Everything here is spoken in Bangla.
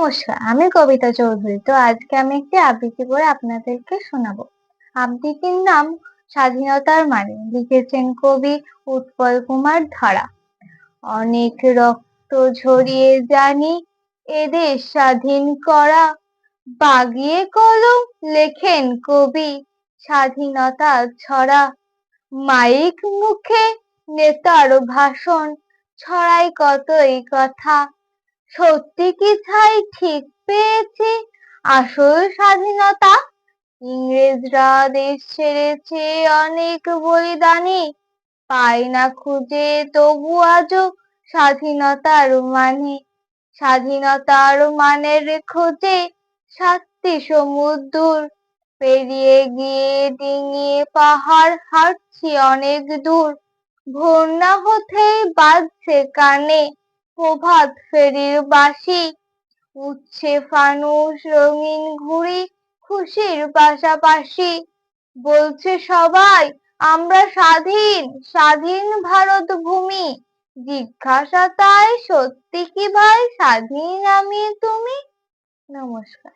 নমস্কার, আমি কবিতা চৌধুরী। তো আজকে আমি একটি আবৃত্তি করে আপনাদেরকে শোনাবো। আবৃত্তির নাম স্বাধীনতার মানে। লিখেছেন কবি উৎপল কুমার ধারা। অনেক রক্ত ঝরিয়ে জানি এদেশ স্বাধীন করা, বাগিয়ে কলম লেখেন কবি স্বাধীনতার ছড়া। মাইক মুখে নেতার ভাষণ ছড়ায় কতই কথা, সত্যি কি ছাই ঠিক পেয়েছে আসল স্বাধীনতা? ইংরেজরা দেশ ছেড়েছে অনেক বলিদানে, পায় না খুঁজে তবু আজও স্বাধীনতার মানে। স্বাধীনতার মানের খোঁজে 7টি সমুদ্র পেরিয়ে গিয়ে ডিঙিয়ে পাহাড় হাঁটছি অনেক দূর। ভোর না হতেই বাজছে কানে প্রভাত ফেরির বাঁশি, উঠছে ফানুস রঙিন ঘুড়ি খুশির পাশাপাশি। বলছে সবাই আমরা স্বাধীন, স্বাধীন ভারত ভূমি। জিজ্ঞাসা তাই সত্যি কি ভাই স্বাধীন আমি তুমি? নমস্কার।